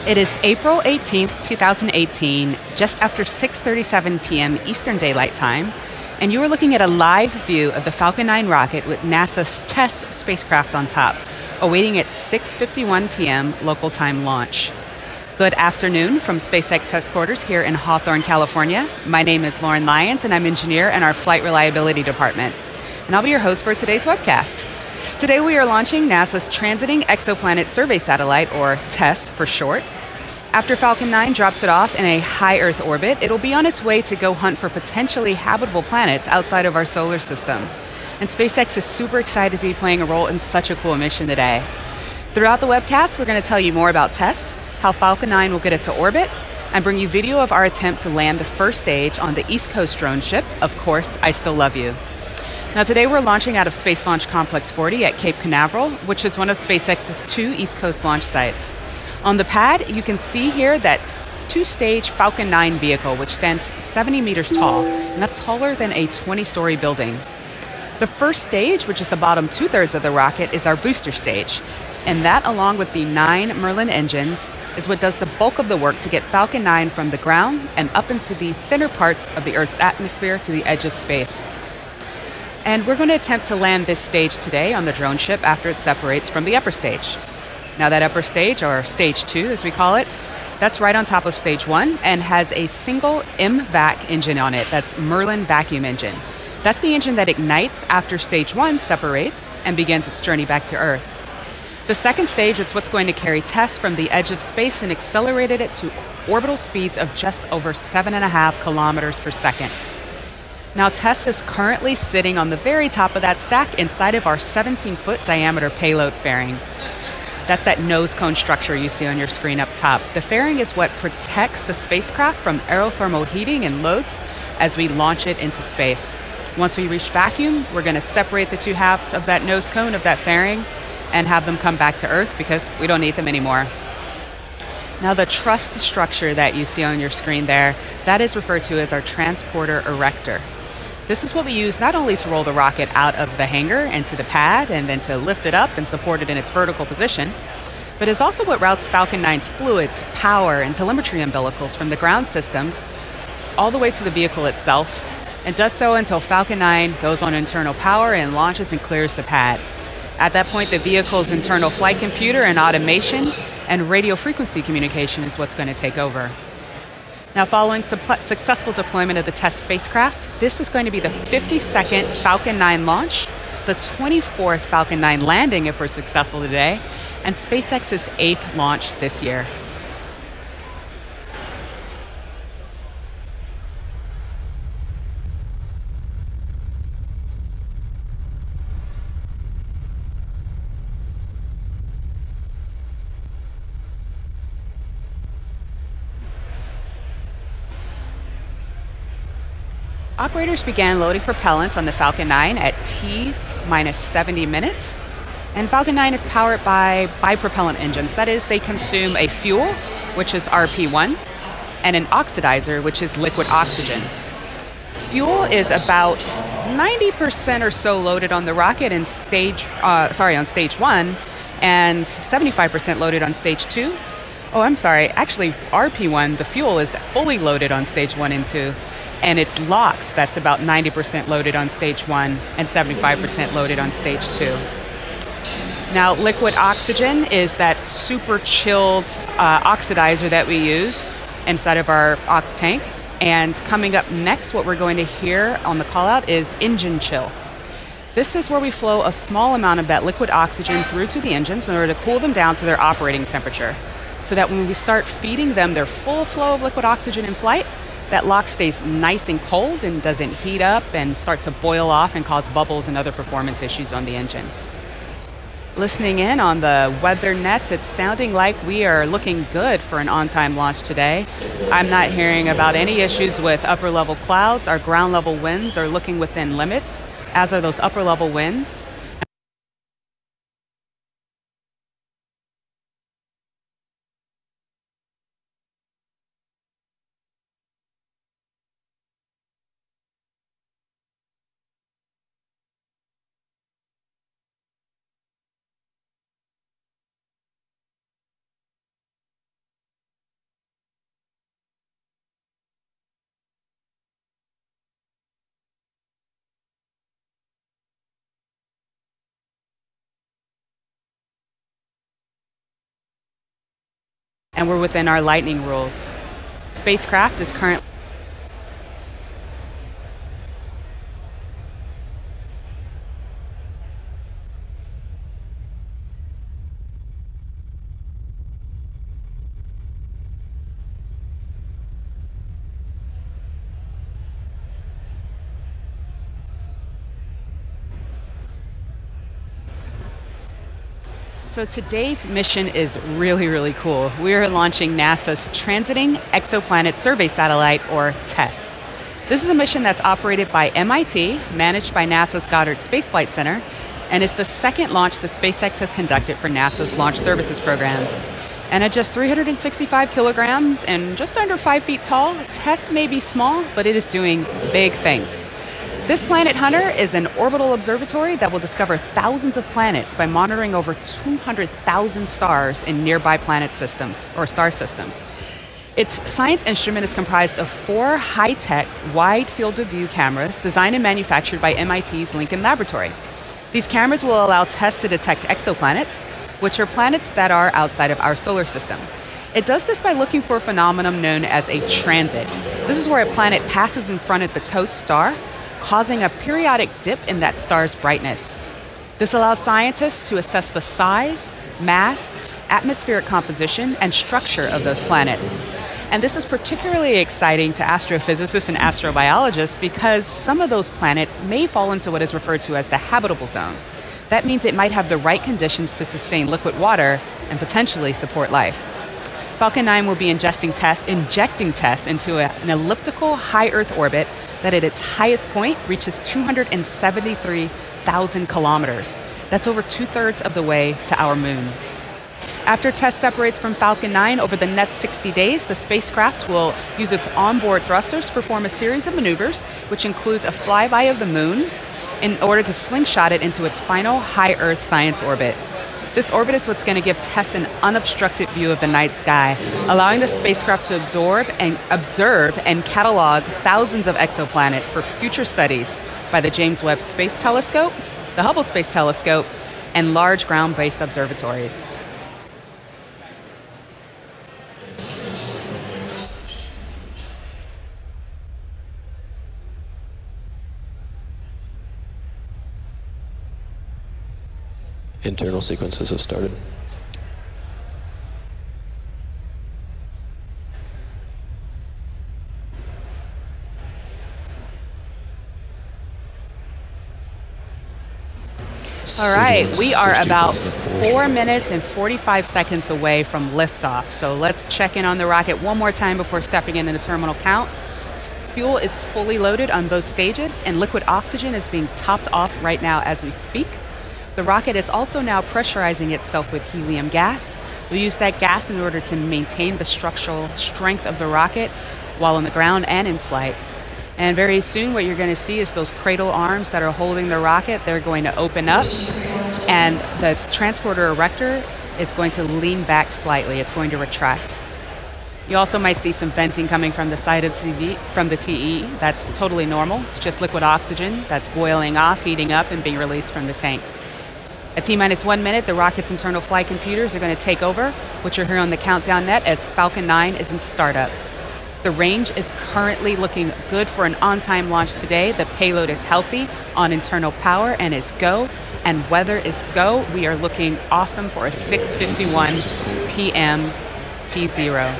It is April 18th, 2018, just after 6:37 p.m. Eastern Daylight Time, and you are looking at a live view of the Falcon 9 rocket with NASA's TESS spacecraft on top, awaiting its 6:51 p.m. local time launch. Good afternoon from SpaceX headquarters here in Hawthorne, California. My name is Lauren Lyons, and I'm engineer in our Flight Reliability Department. And I'll be your host for today's webcast. Today we are launching NASA's Transiting Exoplanet Survey Satellite, or TESS for short. After Falcon 9 drops it off in a high Earth orbit, it'll be on its way to go hunt for potentially habitable planets outside of our solar system. And SpaceX is super excited to be playing a role in such a cool mission today. Throughout the webcast, we're going to tell you more about TESS, how Falcon 9 will get it to orbit, and bring you video of our attempt to land the first stage on the East Coast drone ship, of course, I Still Love You. Now today we're launching out of Space Launch Complex 40 at Cape Canaveral, which is one of SpaceX's 2 East Coast launch sites. On the pad, you can see here that 2-stage Falcon 9 vehicle, which stands 70 meters tall, and that's taller than a 20-story building. The first stage, which is the bottom 2/3 of the rocket, is our booster stage, and that, along with the 9 Merlin engines, is what does the bulk of the work to get Falcon 9 from the ground and up into the thinner parts of the Earth's atmosphere to the edge of space. And we're going to attempt to land this stage today on the drone ship after it separates from the upper stage. Now that upper stage, or stage 2 as we call it, that's right on top of stage 1 and has a single MVAC engine on it. That's Merlin vacuum engine. That's the engine that ignites after stage 1 separates and begins its journey back to Earth. The second stage is what's going to carry TESS from the edge of space and accelerated it to orbital speeds of just over 7.5 kilometers per second. Now TESS is currently sitting on the very top of that stack inside of our 17-foot diameter payload fairing. That's that nose cone structure you see on your screen up top. The fairing is what protects the spacecraft from aerothermal heating and loads as we launch it into space. Once we reach vacuum, we're going to separate the 2 halves of that nose cone of that fairing and have them come back to Earth because we don't need them anymore. Now the truss structure that you see on your screen there, that is referred to as our transporter erector. This is what we use not only to roll the rocket out of the hangar and to the pad and then to lift it up and support it in its vertical position, but is also what routes Falcon 9's fluids, power, and telemetry umbilicals from the ground systems all the way to the vehicle itself, and does so until Falcon 9 goes on internal power and launches and clears the pad. At that point, the vehicle's internal flight computer and automation and radio frequency communication is what's going to take over. Now, following successful deployment of the TESS spacecraft, this is going to be the 52nd Falcon 9 launch, the 24th Falcon 9 landing if we're successful today, and SpaceX's 8th launch this year. Operators began loading propellant on the Falcon 9 at T-minus 70 minutes, and Falcon 9 is powered by bipropellant engines. That is, they consume a fuel, which is RP1, and an oxidizer, which is liquid oxygen. Fuel is about 90% or so loaded on the rocket in on stage 1, and 75% loaded on stage 2. Oh, I'm sorry, actually RP1, the fuel is fully loaded on stage 1 and 2. And it's LOX that's about 90% loaded on stage 1 and 75% loaded on stage 2. Now, liquid oxygen is that super chilled oxidizer that we use inside of our ox tank. And coming up next, what we're going to hear on the call out is engine chill. This is where we flow a small amount of that liquid oxygen through to the engines in order to cool them down to their operating temperature, so that when we start feeding them their full flow of liquid oxygen in flight, that LOX stays nice and cold and doesn't heat up and start to boil off and cause bubbles and other performance issues on the engines. Listening in on the weather nets, it's sounding like we are looking good for an on-time launch today. I'm not hearing about any issues with upper-level clouds. Our ground-level winds are looking within limits, as are those upper-level winds. and we're within our lightning rules. Spacecraft is currently So today's mission is really, really cool. We are launching NASA's Transiting Exoplanet Survey Satellite, or TESS. This is a mission that's operated by MIT, managed by NASA's Goddard Space Flight Center, and is the second launch that SpaceX has conducted for NASA's Launch Services Program. And at just 365 kilograms and just under 5 feet tall, TESS may be small, but it is doing big things. This Planet Hunter is an orbital observatory that will discover thousands of planets by monitoring over 200,000 stars in nearby planet systems, or star systems. Its science instrument is comprised of 4 high-tech, wide field of view cameras designed and manufactured by MIT's Lincoln Laboratory. These cameras will allow TESS to detect exoplanets, which are planets that are outside of our solar system. It does this by looking for a phenomenon known as a transit. This is where a planet passes in front of its host star, causing a periodic dip in that star's brightness. This allows scientists to assess the size, mass, atmospheric composition, and structure of those planets. And this is particularly exciting to astrophysicists and astrobiologists because some of those planets may fall into what is referred to as the habitable zone. That means it might have the right conditions to sustain liquid water and potentially support life. Falcon 9 will be injecting TESS into an elliptical high Earth orbit that at its highest point reaches 273,000 kilometers. That's over 2/3 of the way to our moon. After TESS separates from Falcon 9 over the next 60 days, the spacecraft will use its onboard thrusters to perform a series of maneuvers, which includes a flyby of the moon in order to slingshot it into its final high Earth science orbit. This orbit is what's going to give TESS an unobstructed view of the night sky, allowing the spacecraft to observe and catalog thousands of exoplanets for future studies by the James Webb Space Telescope, the Hubble Space Telescope, and large ground-based observatories. Internal sequences have started. All right, we are about 4 minutes and 45 seconds away from liftoff. So let's check in on the rocket one more time before stepping into the terminal count. Fuel is fully loaded on both stages, and liquid oxygen is being topped off right now as we speak. The rocket is also now pressurizing itself with helium gas. We use that gas in order to maintain the structural strength of the rocket while on the ground and in flight. And very soon what you're going to see is those cradle arms that are holding the rocket, they're going to open up, and the transporter erector is going to lean back slightly. It's going to retract. You also might see some venting coming from the side of the TE. That's totally normal. It's just liquid oxygen that's boiling off, heating up, and being released from the tanks. At T-minus 1 minute, the rocket's internal flight computers are going to take over, which you'll hear on the countdown net as Falcon 9 is in startup. The range is currently looking good for an on-time launch today. The payload is healthy on internal power and is go, and weather is go. We are looking awesome for a 6:51 p.m. T0.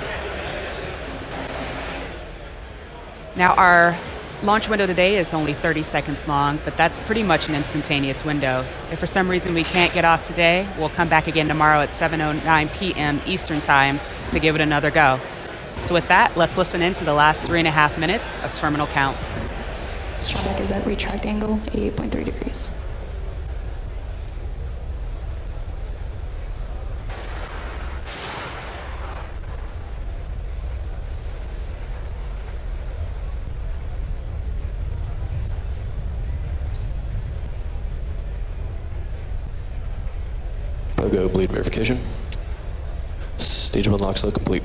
Now, our launch window today is only 30 seconds long, but that's pretty much an instantaneous window. If for some reason we can't get off today, we'll come back again tomorrow at 7:09 p.m. Eastern Time to give it another go. So with that, let's listen in to the last 3.5 minutes of terminal count. Strawback is at retract angle, 88.3 degrees. Go bleed verification. Stage 1 lock cell complete.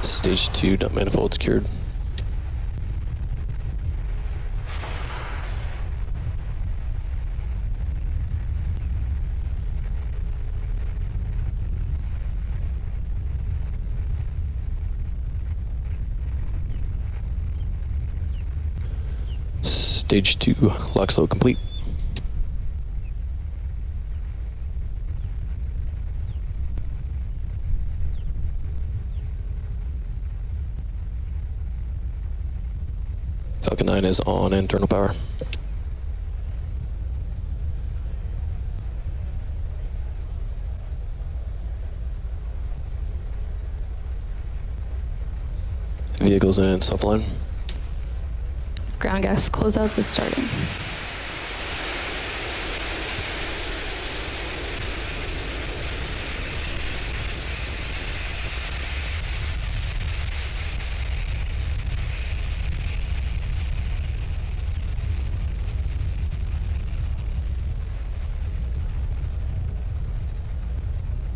Stage 2 dump manifold secured. Stage 2 lock slow complete. Falcon 9 is on internal power. Vehicles in self-line. Ground gas closeouts is starting.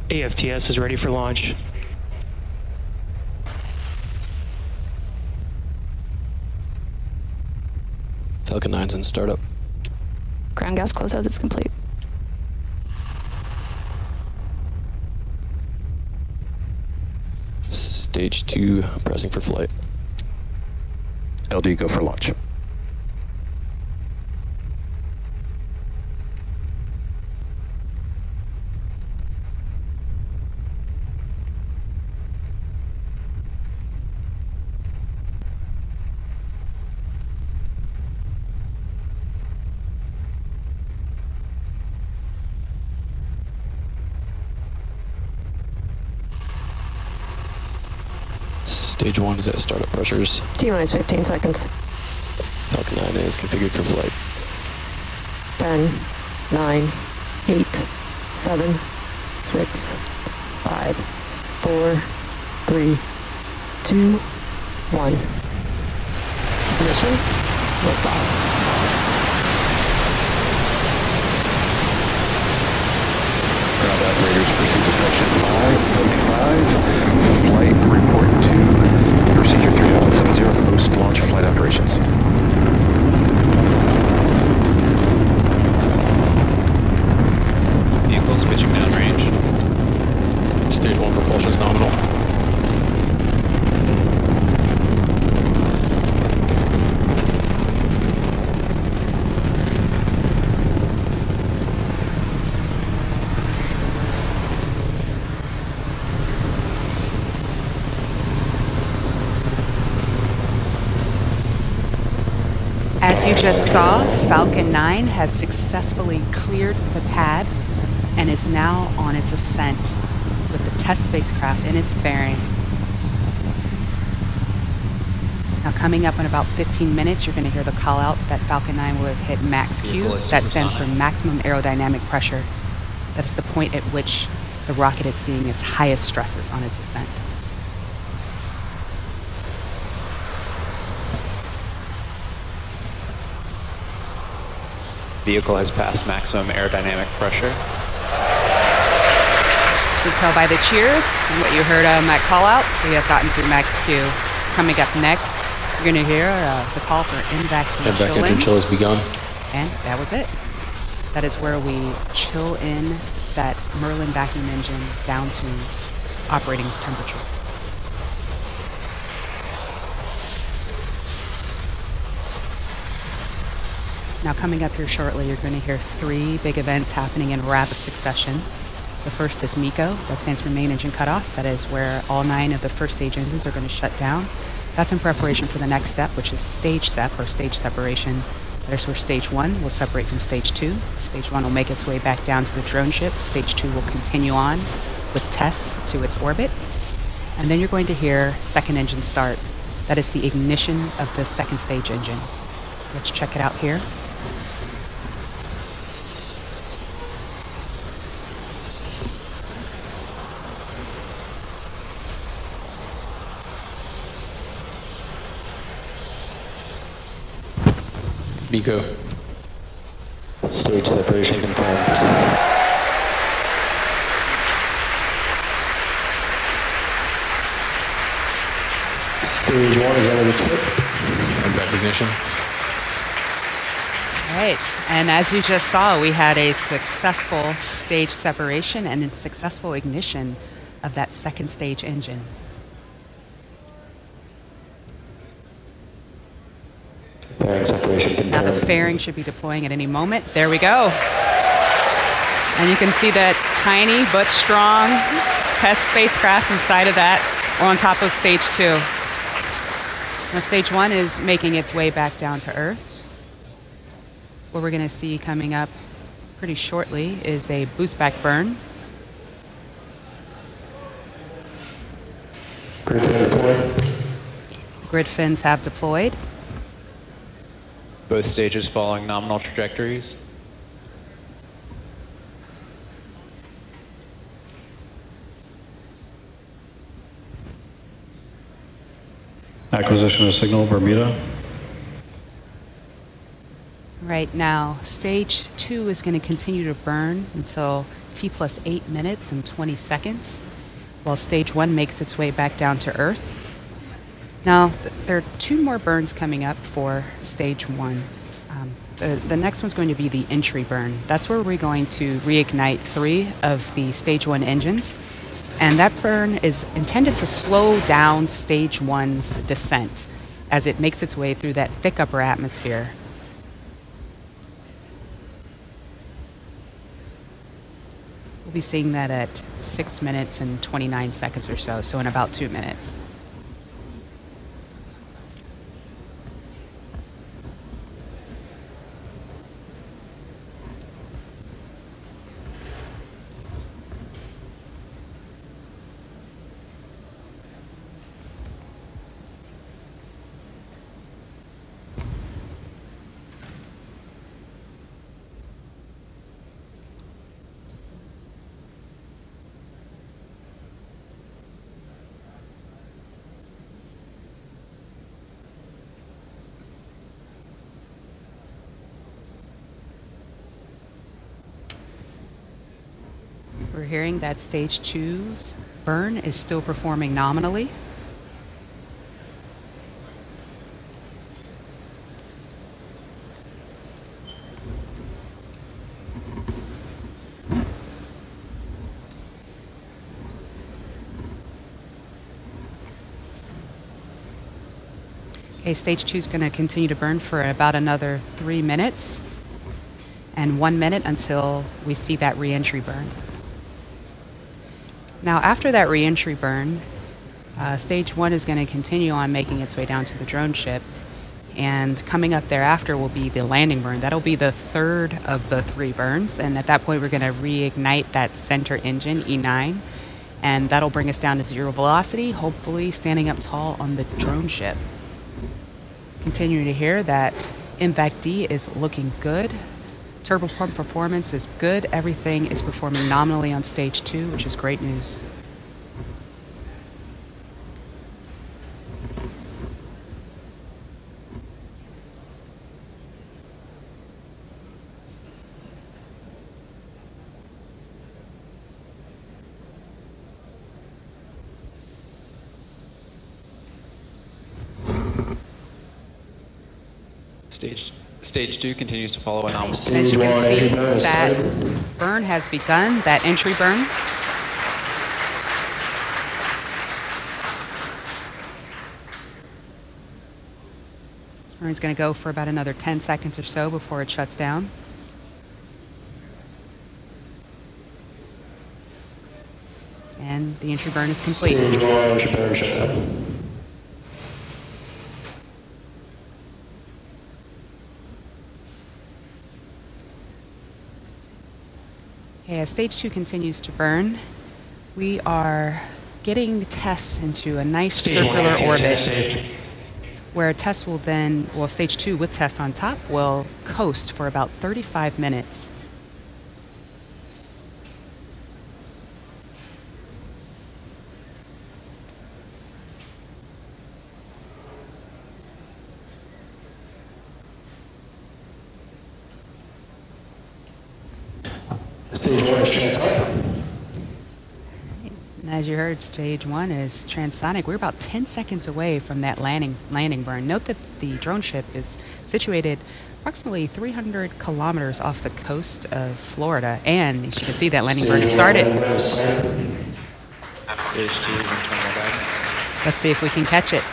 AFTS is ready for launch. Falcon 9's in startup. Ground gas closeouts is complete. Stage 2 pressing for flight. LD go for launch. Stage 1 is at startup pressures. T-minus 15 seconds. Falcon 9 is configured for flight. 10, 9, 8, 7, 6, 5, 4, 3, 2, 1. Ignition, liftoff. Ground operators proceed to section 575. Flight report to procedure 3.70 post-launch flight operations. Vehicle switching downrange. Stage 1 propulsion is nominal. As you just saw, Falcon 9 has successfully cleared the pad and is now on its ascent with the TESS spacecraft in its fairing. Now coming up in about 15 minutes, you're going to hear the call out that Falcon 9 will have hit max Q. That stands for maximum aerodynamic pressure. That is the point at which the rocket is seeing its highest stresses on its ascent. Vehicle has passed maximum aerodynamic pressure. You can tell by the cheers and what you heard on that call out, we have gotten through max Q. Coming up next, you're going to hear the call for MVAC MVAC engine chill has begun. And that was it. That is where we chill in that Merlin vacuum engine down to operating temperature. Now coming up here shortly, you're going to hear 3 big events happening in rapid succession. The first is MECO, that stands for main engine cutoff. That is where all 9 of the first stage engines are going to shut down. That's in preparation for the next step, which is stage sep, or stage separation. That is where stage 1 will separate from stage 2. Stage 1 will make its way back down to the drone ship. Stage 2 will continue on with TESS to its orbit. And then you're going to hear second engine start. That is the ignition of the second stage engine. Let's check it out here. MECO. Stage separation confirmed. Stage 1 is under its foot. And recognition. All right, and as you just saw, we had a successful stage separation and a successful ignition of that second stage engine. Now the fairing should be deploying at any moment. There we go. And you can see that tiny but strong TESS spacecraft inside of that, or on top of stage 2. Now stage 1 is making its way back down to Earth. What we're going to see coming up pretty shortly is a boost back burn. Grid fin deployed. Grid fins have deployed. Both stages following nominal trajectories. Acquisition of signal, Bermuda. Right now, stage 2 is going to continue to burn until T plus 8 minutes and 20 seconds, while stage 1 makes its way back down to Earth. Now, there are 2 more burns coming up for stage 1. The next one's going to be the entry burn. That's where we're going to reignite 3 of the stage 1 engines. And that burn is intended to slow down stage 1's descent as it makes its way through that thick upper atmosphere. We'll be seeing that at 6 minutes and 29 seconds or so in about 2 minutes. We're hearing that stage 2's burn is still performing nominally. Okay, stage 2 is going to continue to burn for about another 3 minutes and 1 minute until we see that re-entry burn. Now, after that re-entry burn, stage 1 is going to continue on making its way down to the drone ship, and coming up thereafter will be the landing burn. That'll be the third of the 3 burns, and at that point we're going to reignite that center engine, E9, and that'll bring us down to 0 velocity, hopefully standing up tall on the drone ship. Continuing to hear that MVAC D is looking good. Turbopump performance is good. Everything is performing nominally on stage 2, which is great news. Stage 2 continues to follow a nominal. As you can see, that burn has begun, that entry burn. This burn is going to go for about another 10 seconds or so before it shuts down. And the entry burn is complete. Stage 1 entry burn shut down. Okay, as stage 2 continues to burn, we are getting TESS into a nice circular orbit where TESS will then, well, stage 2 with TESS on top will coast for about 35 minutes. Stage 1 is transfer. As you heard, stage 1 is transonic. We're about 10 seconds away from that landing burn. Note that the drone ship is situated approximately 300 kilometers off the coast of Florida, and as you can see, that landing burn has started. Let's see if we can catch it.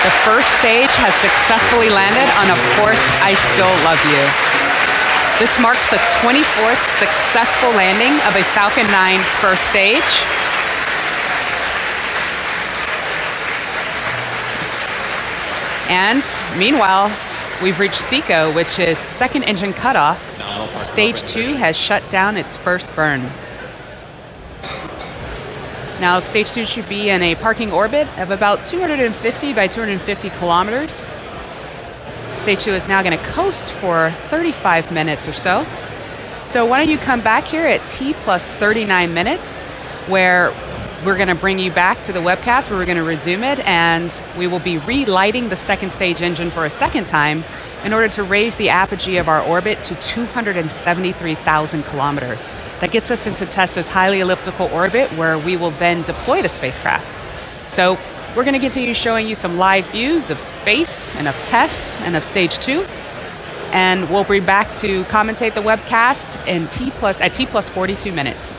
The first stage has successfully landed on Of Course I Still Love You. This marks the 24th successful landing of a Falcon 9 first stage. And meanwhile, we've reached SECO, which is second engine cutoff. Stage 2 has shut down its first burn. Now, stage 2 should be in a parking orbit of about 250 by 250 kilometers. Stage 2 is now going to coast for 35 minutes or so. So why don't you come back here at T plus 39 minutes, where we're going to bring you back to the webcast, where we're going to resume it, and we will be relighting the second stage engine for a second time in order to raise the apogee of our orbit to 273,000 kilometers. That gets us into TESS's highly elliptical orbit, where we will then deploy the spacecraft. So we're going to continue showing you some live views of space and of TESS and of stage 2. And we'll be back to commentate the webcast at T plus 42 minutes.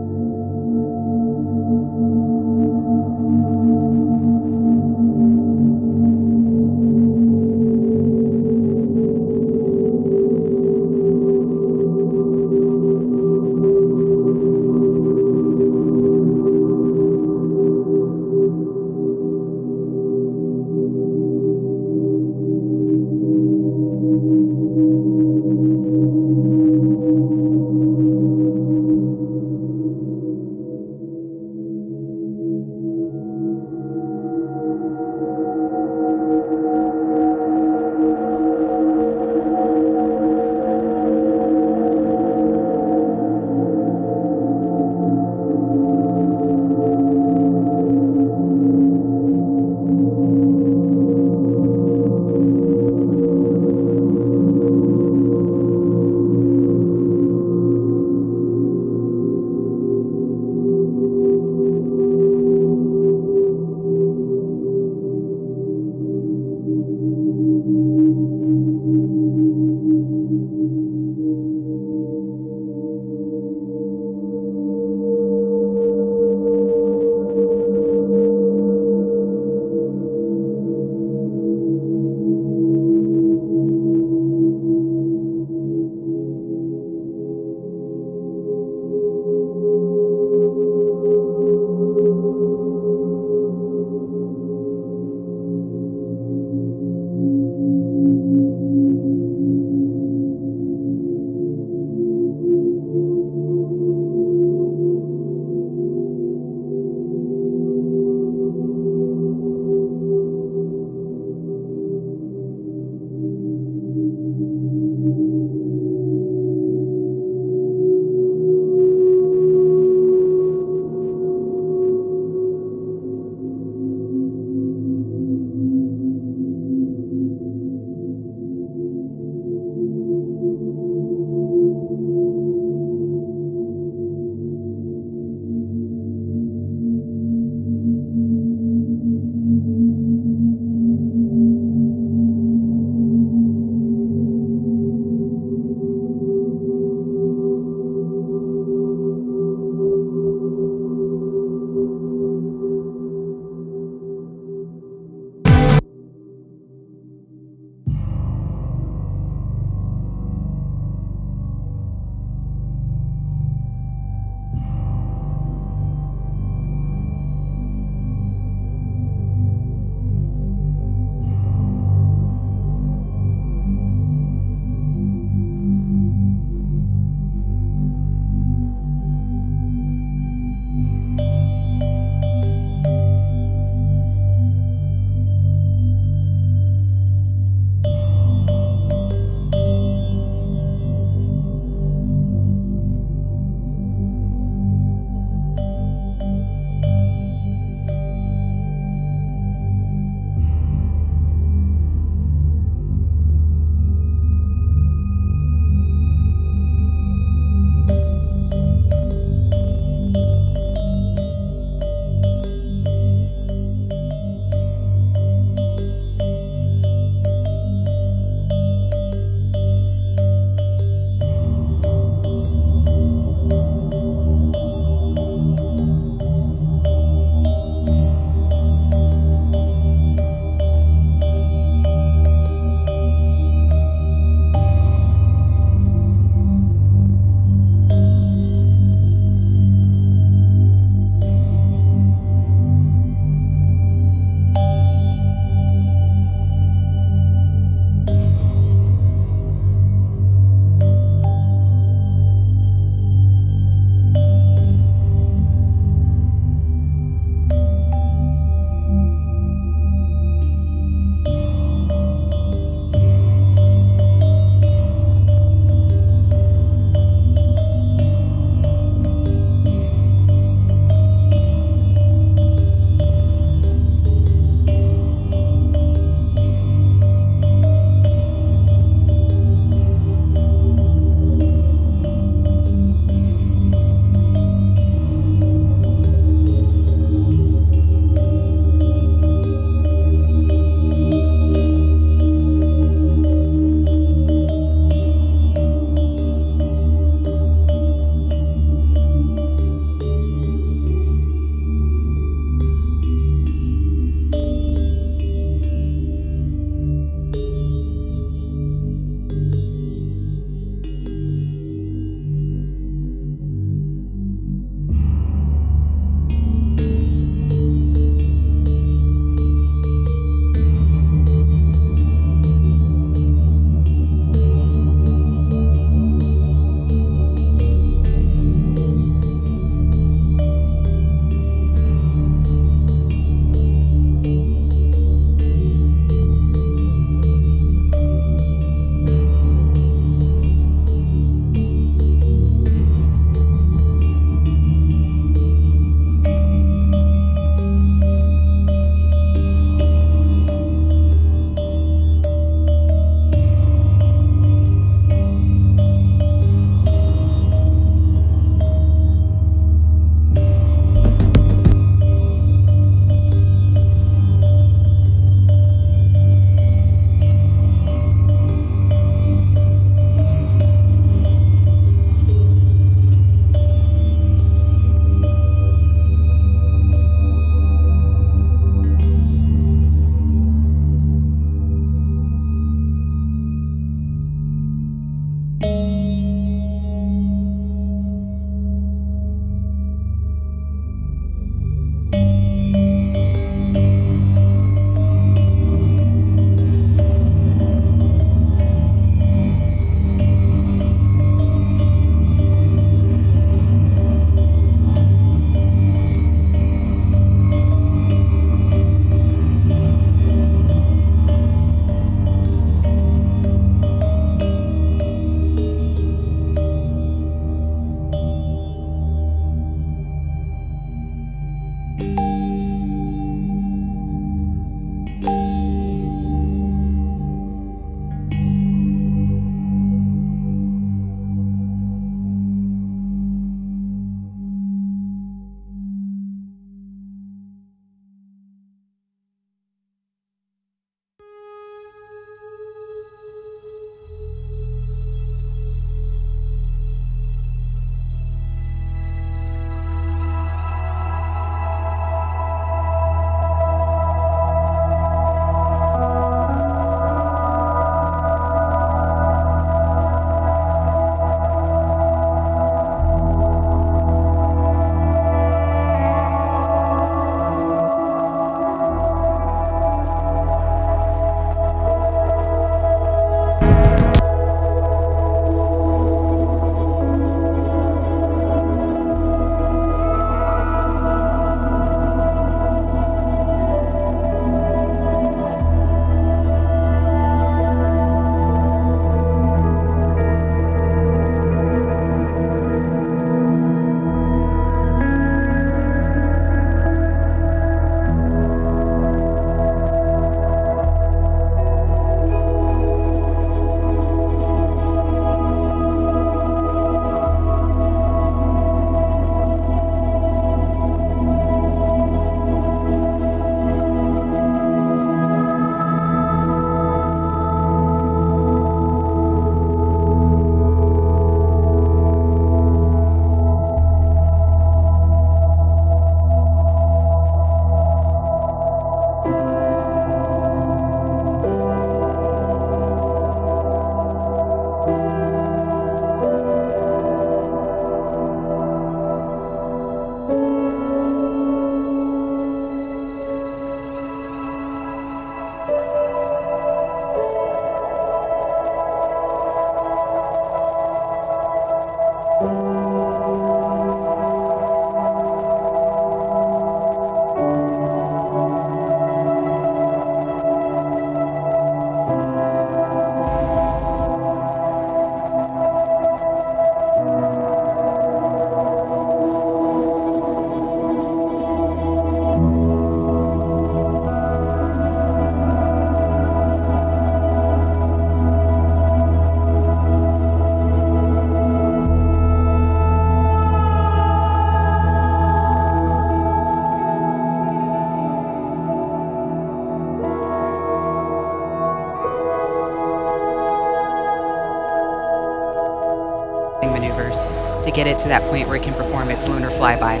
to get it to that point where it can perform its lunar flyby.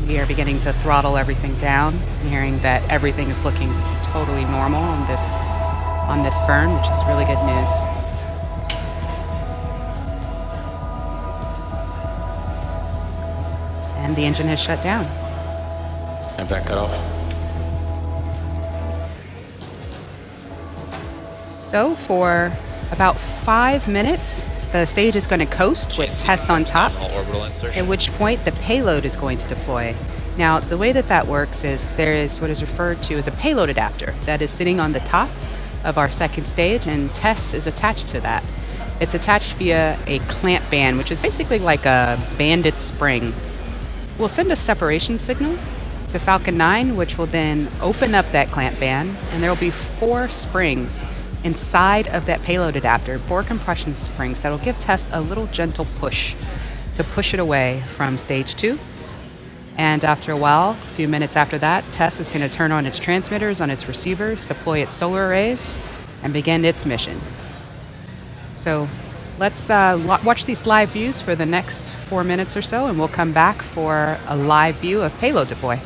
We are beginning to throttle everything down, hearing that everything is looking totally normal on this burn, which is really good news. And the engine has shut down. And that cut off. So for about 5 minutes, the stage is going to coast with TESS on top, at which point the payload is going to deploy. Now, the way that works is there is what is referred to as a payload adapter that is sitting on the top of our second stage, and TESS is attached to that. It's attached via a clamp band, which is basically like a banded spring. We'll send a separation signal to Falcon 9, which will then open up that clamp band, and there will be 4 springs inside of that payload adapter, 4 compression springs that will give TESS a little gentle push to push it away from stage 2. And after a while, a few minutes after that, TESS is going to turn on its transmitters, on its receivers, deploy its solar arrays, and begin its mission. So let's watch these live views for the next 4 minutes or so, and we'll come back for a live view of payload deploy.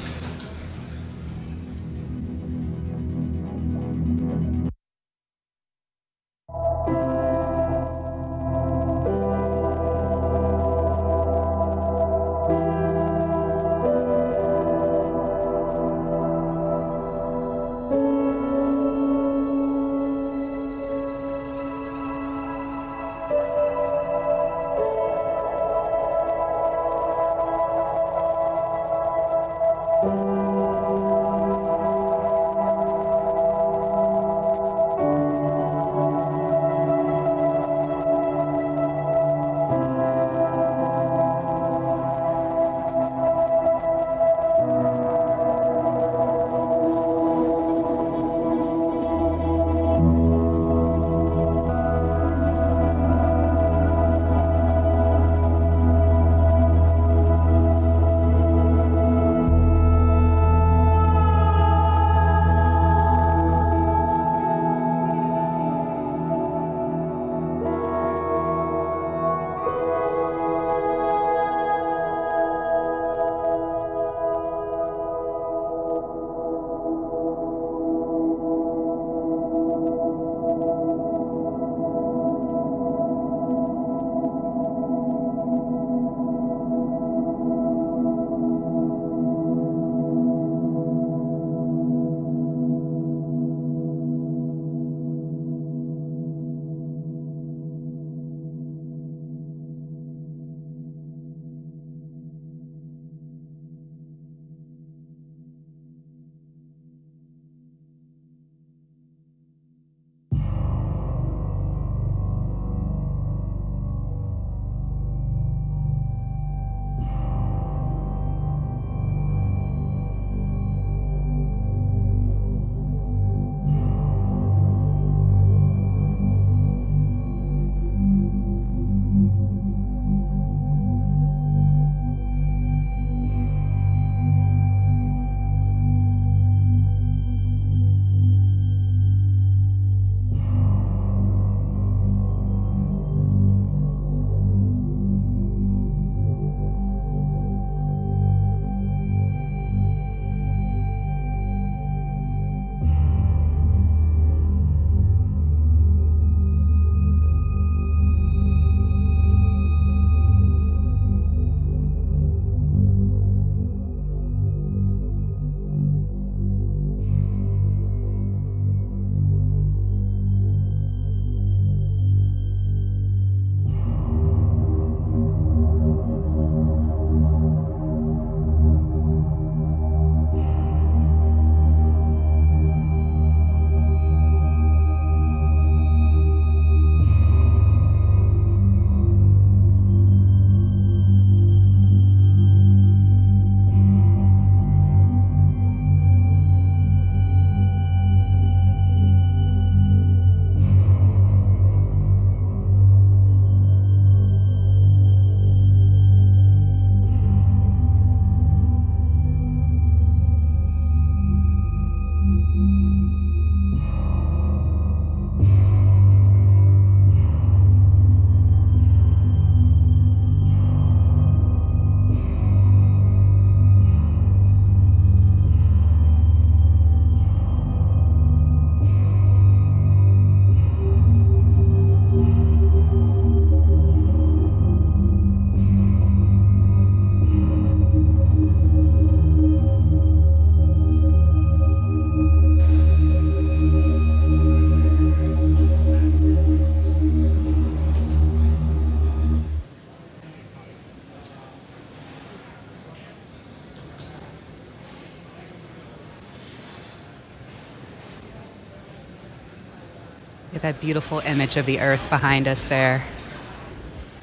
Look at that beautiful image of the Earth behind us there.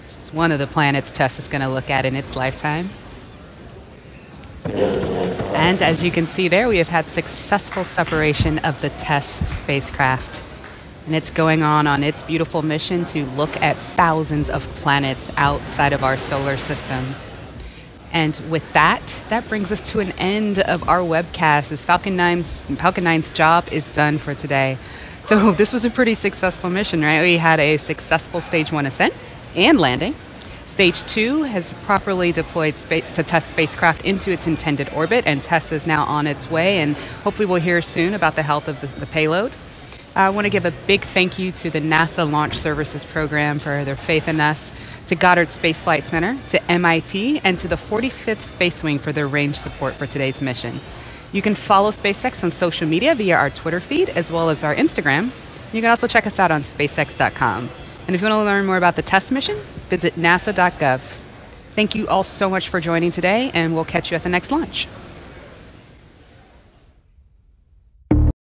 It's one of the planets TESS is going to look at in its lifetime. And as you can see there, we have had successful separation of the TESS spacecraft. And it's going on its beautiful mission to look at thousands of planets outside of our solar system. And with that brings us to an end of our webcast, as Falcon 9's job is done for today. So this was a pretty successful mission, right? We had a successful Stage 1 ascent and landing. Stage 2 has properly deployed the TESS spacecraft into its intended orbit, and TESS is now on its way, and hopefully we'll hear soon about the health of the payload. I want to give a big thank you to the NASA Launch Services Program for their faith in us, to Goddard Space Flight Center, to MIT, and to the 45th Space Wing for their range support for today's mission. You can follow SpaceX on social media via our Twitter feed as well as our Instagram. You can also check us out on SpaceX.com. And if you want to learn more about the TESS mission, visit nasa.gov. Thank you all so much for joining today, and we'll catch you at the next launch.